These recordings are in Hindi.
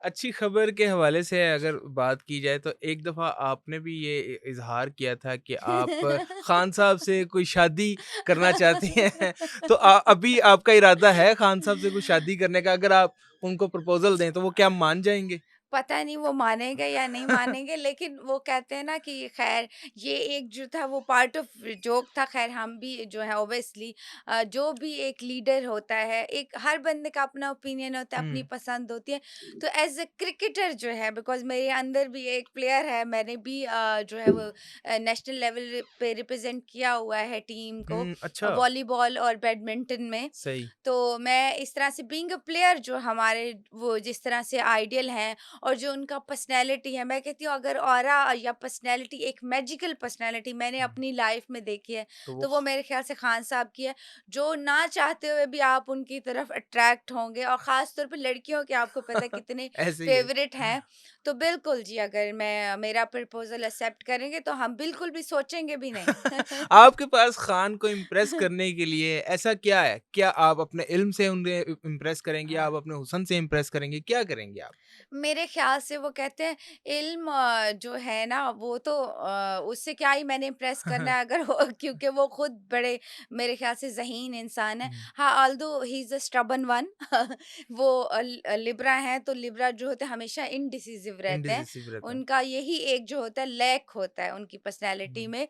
अच्छी खबर के हवाले से अगर बात की जाए तो एक दफ़ा आपने भी ये इज़हार किया था कि आप खान साहब से कोई शादी करना चाहती हैं। तो अभी आपका इरादा है खान साहब से कोई शादी करने का? अगर आप उनको प्रपोज़ल दें तो वो क्या मान जाएँगे? पता नहीं वो मानेंगे या नहीं मानेंगे, लेकिन वो कहते हैं ना कि खैर ये एक जो था वो पार्ट ऑफ जोक था। खैर हम भी जो है ऑब्वियसली जो भी एक लीडर होता है, एक हर बंदे का अपना ओपिनियन होता है, अपनी हुँ, पसंद होती है। तो एज ए क्रिकेटर जो है, बिकॉज मेरे अंदर भी एक प्लेयर है, मैंने भी जो है वो नेशनल लेवल पे रिप्रेजेंट किया हुआ है टीम को, हुँ, अच्छा, वॉलीबॉल और बैडमिंटन में। सही। तो मैं इस तरह से बीइंग अ प्लेयर, जो हमारे वो जिस तरह से आइडियल हैं और जो उनका पर्सनैलिटी है, मैं कहती हूँ अगर ऑरा या पर्सनैलिटी, एक मैजिकल पर्सनैलिटी मैंने हुँ, अपनी लाइफ में देखी है, तो वो तो वो मेरे ख्याल से खान साहब की है। जो ना चाहते हुए भी आप उनकी तरफ अट्रैक्ट होंगे, और ख़ास तौर पे लड़कियों के आपको पता है कितने ऐसे ही है। फेवरेट हैं। तो बिल्कुल जी, अगर मैं मेरा प्रपोज़ल एक्सेप्ट करेंगे तो हम बिल्कुल भी सोचेंगे भी नहीं। आपके पास खान को इम्प्रेस करने के लिए ऐसा क्या है? क्या आप अपने इल्म से उन्हें इम्प्रेस करेंगे? हाँ। आप अपने हुस्न से इम्प्रेस करेंगे? क्या करेंगे आप? मेरे ख़्याल से वो कहते हैं इल्म जो है ना वो तो उससे क्या ही मैंने इम्प्रेस करना है, अगर वो क्योंकि वो खुद बड़े मेरे ख़्याल से ज़हीन इंसान है। हुँ, हाँ, although he is a stubborn one. वो लिब्रा हैं, तो लिब्रा जो होते हैं हमेशा इनडिसिसिव रहते हैं। इंडिसिसिव रहता है। उनका यही एक जो होता है लैक होता है उनकी पर्सनैलिटी हुँ। में।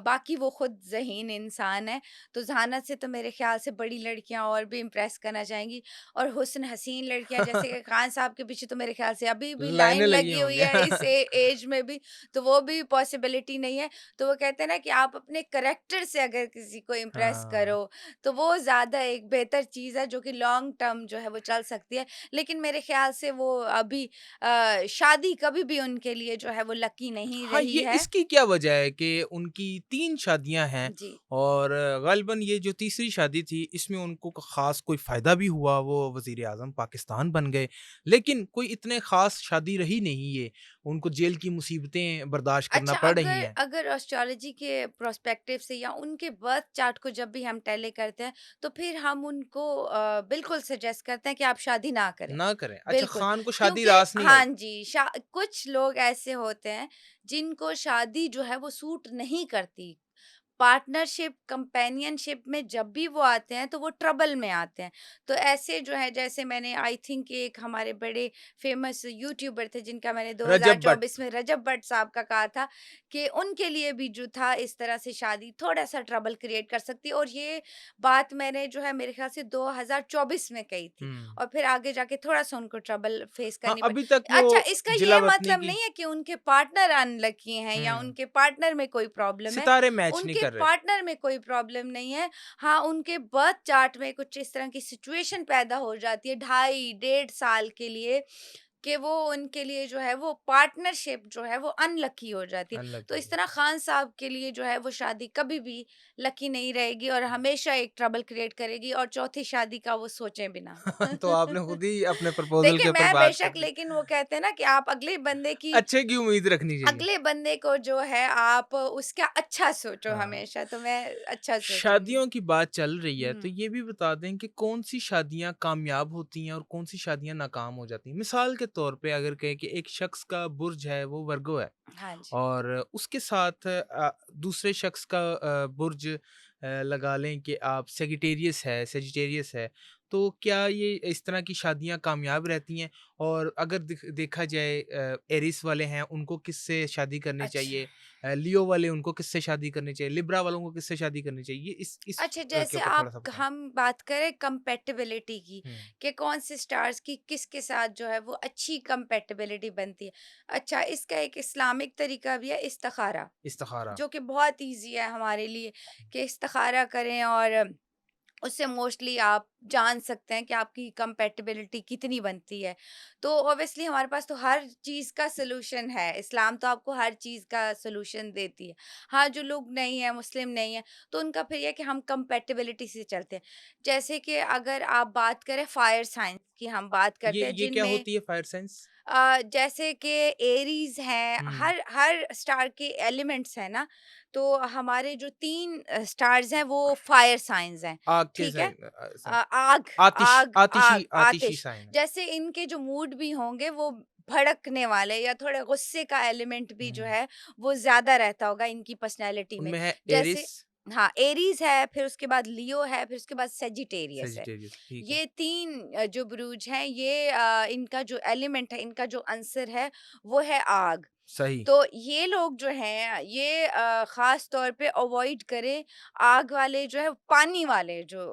बाकी वो खुद ज़हीन इंसान है। तो ज़हानत से तो मेरे ख़्याल से बड़ी लड़कियाँ और भी इम्प्रेस करना चाहेंगी। और हुस्न हसीन लड़कियाँ जैसे कि खान साहब के पीछे तो मेरे ख्याल से अभी भी लाइन लाइनें लगी लगी हुई होंगी। है इस एज में भी, तो वो भी पॉसिबिलिटी नहीं है। तो वो कहते हैं ना कि आप अपने करेक्टर से अगर किसी को इम्प्रेस हाँ। करो, तो वो ज़्यादा एक बेहतर चीज़ है जो कि लॉन्ग टर्म जो है वो चल सकती है। लेकिन मेरे ख्याल से वो अभी शादी कभी भी उनके लिए जो है वो लकी नहीं हाँ, रही ये है। इसकी क्या वजह है कि उनकी 3 शादियाँ हैं जी। और ग़ालिबन ये जो तीसरी शादी थी, इसमें उनको ख़ास कोई फ़ायदा भी हुआ, वो वज़ीर-ए-आज़म पाकिस्तान बन गए। लेकिन कोई इतने ख़ास शादी रही नहीं ये, उनको जेल की मुसीबतें बर्दाश्त करना अच्छा, पड़ रही अगर हैं। अगर एस्ट्रोलॉजी के प्रोस्पेक्टिव से या उनके बर्थ चार्ट को जब भी हम टैली करते हैं, तो फिर हम उनको बिल्कुल सजेस्ट करते हैं कि आप शादी ना करें। ना करें। अच्छा, बिल्कुल, खान को शादी क्योंकि रास नहीं हाँ आई। जी, कुछ लोग ऐसे होते हैं जिनको शादी जो है वो सूट नहीं करती। पार्टनरशिप, कंपेनियनशिप में जब भी वो आते हैं तो वो ट्रबल में आते हैं। तो ऐसे जो है, जैसे मैंने आई थिंक एक हमारे बड़े फेमस यूट्यूबर थे जिनका मैंने रजब भट्ट। 2024 में रजब भट्ट साहब का कहा था कि उनके लिए भी जो था इस तरह से शादी थोड़ा-सा ट्रबल क्रिएट कर सकती है, और ये बात मैंने जो है मेरे ख्याल से 2024 में कही थी, हुँ। और फिर आगे जाके थोड़ा-सा उनको ट्रबल फेस हाँ, करनी अभी तक पड़ी। वो अच्छा, इसका ये जिला-वतनी मतलब की नहीं है कि उनके पार्टनर अनलकी हैं या हुँ, उनके पार्टनर में कोई प्रॉब्लम है। सितारे मैच नहीं उनके कर रहे। पार्टनर में कोई प्रॉब्लम नहीं है। हाँ, उनके बर्थ चार्ट में कुछ इस तरह की सिचुएशन पैदा हो जाती है ढाई, डेढ़ साल के लिए, कि वो उनके लिए जो है वो पार्टनरशिप जो है वो अनलकी हो जाती है। तो अनलकी इस हो तरह खान साहब के लिए जो है वो शादी कभी भी लकी नहीं रहेगी और हमेशा एक ट्रबल क्रिएट करेगी, और चौथी शादी का वो सोचें भी ना। तो आपने खुद ही अपने प्रपोज़ल देखिए, के ऊपर मैं बात कर बेशक, दी। लेकिन वो कहते हैं ना कि आप अगले बंदे की, अच्छे की उम्मीद रखनी चाहिए। अगले बंदे को जो है आप उसका अच्छा सोचो हाँ। हमेशा, तो मैं अच्छा सोचूँगी। शादियों की बात चल रही है, तो हुँ। ये भी बता दें कि कौन-सी शादियाँ कामयाब होती हैं और कौन-सी शादियाँ नाकाम हो जाती हैं? मिसाल के तौर पे अगर कहें कि एक शख्स का बुर्ज है, वो वर्गो है हाँ जी। और उसके साथ दूसरे शख्स का बुर्ज लगा लें कि आप सेजिटेरियस है, तो क्या ये इस तरह की शादियाँ कामयाब रहती हैं? और अगर देखा जाए एरिस वाले हैं, उनको किससे शादी करनी अच्छा। चाहिए? लियो वाले उनको किससे शादी करनी चाहिए? लिब्रा वालों को किससे शादी करनी चाहिए? ये इस अच्छा, के जैसे ऊपर आप थोड़ा-सा बताएँ। हम बात करें कंपैटिबिलिटी की, हुँ, कि कौन से स्टार्स की किसके साथ जो है वो अच्छी कंपैटिबिलिटी बनती है। अच्छा, इसका एक इस्लामिक तरीका भी है इस्तिखारा, इस्तिखारा। जो कि बहुत ईज़ी है हमारे लिए, कि इस्तिखारा करें, और उससे मोस्टली आप जान सकते हैं कि आपकी कंपैटिबिलिटी कितनी बनती है। तो ऑब्वियसली हमारे पास तो हर चीज़ का सॉल्यूशन है, इस्लाम तो आपको हर चीज़ का सॉल्यूशन देती है। हाँ, जो लोग नहीं हैं, मुस्लिम नहीं हैं, तो उनका फिर ये है कि हम कंपैटिबिलिटी से चलते हैं। जैसे कि अगर आप बात करें फायर साइंस की हम बात करते हैं, ये क्या जिनमें होती है फायर साइंस? जैसे कि एरीज हैं, हुँ, हर हर स्टार के एलिमेंट्स हैं ना, तो हमारे जो 3 स्टार्स हैं वो फायर साइंस हैं, आग के ठीक है? साइन आग आतिश आग आतिशी आग आतिशी आतिश, साइन है। जैसे इनके जो मूड भी होंगे वो भड़कने वाले या थोड़े गुस्से का एलिमेंट भी जो हुँ, है वो ज़्यादा रहता होगा इनकी पर्सनैलिटी में। उनमें है जैसे एरिस, हाँ, एरीज़ है, फिर उसके बाद लियो है, फिर उसके बाद सेजिटेरियस है। सजिटेरियस, ठीक है। ये 3 जो बुरूज हैं, ये इनका जो एलिमेंट है, इनका जो आंसर है, वो है आग। सही, तो ये लोग जो हैं, ये ख़ास तौर पे अवॉइड करें आग वाले जो है, पानी वाले जो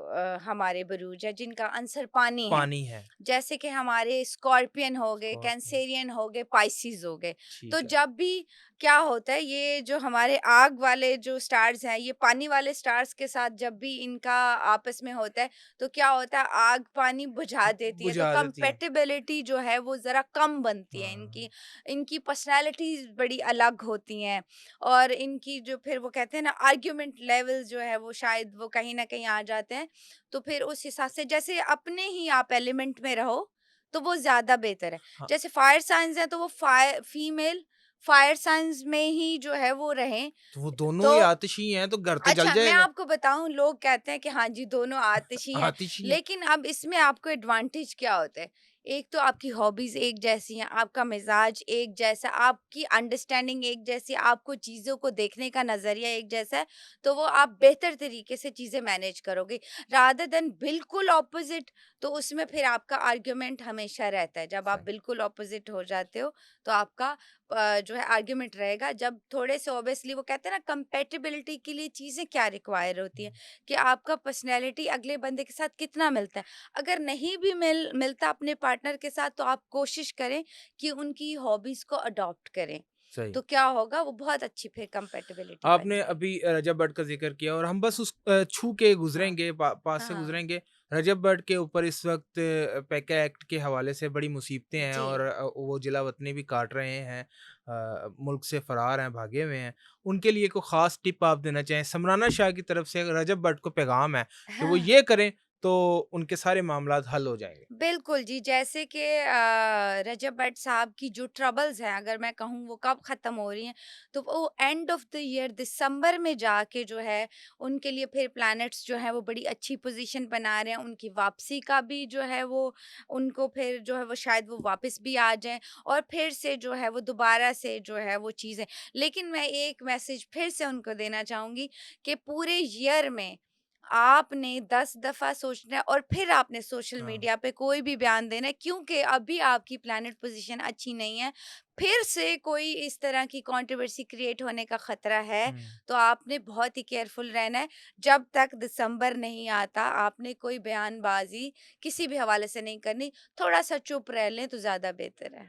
हमारे बुरूज हैं, जिनका आंसर पानी है। पानी है, जैसे कि हमारे स्कॉर्पियन हो गए, स्कॉर्पियन, कैंसेरियन हो गए, पाइसेस हो गए। तो ठीक है। जब भी क्या होता है, ये जो हमारे आग वाले जो स्टार्स हैं, ये पानी वाले स्टार्स के साथ जब भी इनका आपस में होता है, तो क्या होता है, आग पानी बुझा देती है, तो बुझा देती है। कंपैटिबिलिटी जो है वो ज़रा कम बनती है हाँ, इनकी। इनकी पर्सनैलिटीज़ बड़ी अलग होती हैं, और इनकी जो फिर वो कहते हैं ना आर्ग्यूमेंट लेवल जो है वो शायद वो कहीं न कहीं आ जाते हैं। तो फिर उस हिसाब से जैसे अपने ही आप एलिमेंट में रहो, तो वो ज़्यादा बेहतर है। हाँ, जैसे फायर साइंस है, तो वो फीमेल फायर साइंस में ही जो है वो रहें। तो वो दोनों तो ही आतिशी हैं, तो घर तो जल अच्छा, मैं जाएगा। आपको बताऊँ, लोग कहते हैं कि हाँ जी, दोनों आतिशी हैं, आतिशी हैं, लेकिन अब इसमें आपको एडवांटेज क्या होता है? एक तो आपकी हॉबीज़ एक जैसी हैं, आपका मिज़ाज एक जैसा, आपकी अंडरस्टैंडिंग एक जैसी, आपको चीज़ों को देखने का नज़रिया एक जैसा है, तो वो आप बेहतर तरीके से चीज़ें मैनेज करोगे। रादर देन बिल्कुल ऑपोज़िट, तो उसमें फिर आपका आर्गुमेंट हमेशा रहता है। जब आप सही। बिल्कुल ऑपोज़िट हो जाते हो, तो आपका जो है आर्गुमेंट रहेगा। जब थोड़े से ऑब्वियसली वो कहते हैं ना, कंपैटिबिलिटी के लिए चीज़ें क्या रिक्वायर होती हैं, कि आपका पर्सनैलिटी अगले बंदे के साथ कितना मिलता है। अगर नहीं भी मिलता अपने पार्टनर के साथ, तो आप कोशिश करें कि उनकी हॉबीज़ को अडॉप्ट करें। सही। तो क्या होगा, वो बहुत अच्छी फिर कंपैटिबिलिटी आपने बनेगी। अभी रजब भट्ट का ज़िक्र किया और हम बस उस छू के हाँ, गुज़रेंगे, पास से हाँ। गुज़रेंगे। रजब भट्ट के ऊपर इस वक़्त पैका एक्ट के हवाले से बड़ी मुसीबतें हैं जी। और वो जिला-वतनी भी काट रहे हैं। मुल्क से फ़रार हैं, भागे हुए हैं। उनके लिए कोई ख़ास टिप आप देना चाहें? समराना शाह की तरफ से रजब भट्ट को पैगाम है कि वो ये करें, तो उनके सारे मामलात हल हो जाएँगे। बिल्कुल जी, जैसे कि रजब भट्ट साहब की जो ट्रबल्स हैं, अगर मैं कहूँ वो कब ख़त्म हो रही हैं, तो वो एंड ऑफ द ईयर दिसंबर में जाके जो है, उनके लिए फिर प्लैनेट्स जो हैं वो बड़ी अच्छी पोज़ीशन बना रहे हैं। उनकी वापसी का भी जो है वो, उनको फिर जो है वो शायद वो वापस भी आ जाएँ, और फिर से जो है वो दोबारा से जो है वो चीज़ें। लेकिन मैं एक मैसेज फिर से उनको देना चाहूँगी कि पूरे ईयर में आपने 10 दफ़ा सोचना है, और फिर आपने सोशल हाँ। मीडिया पे कोई भी बयान देना है, क्योंकि अभी आपकी प्लैनेट पोज़ीशन अच्छी नहीं है। फिर से कोई इस तरह की कंट्रोवर्सी क्रिएट होने का खतरा है, हुँ। तो आपने बहुत ही केयरफुल रहना है। जब तक दिसंबर नहीं आता, आपने कोई बयानबाज़ी किसी भी हवाले से नहीं करनी। थोड़ा-सा चुप रह लें तो ज़्यादा बेहतर है।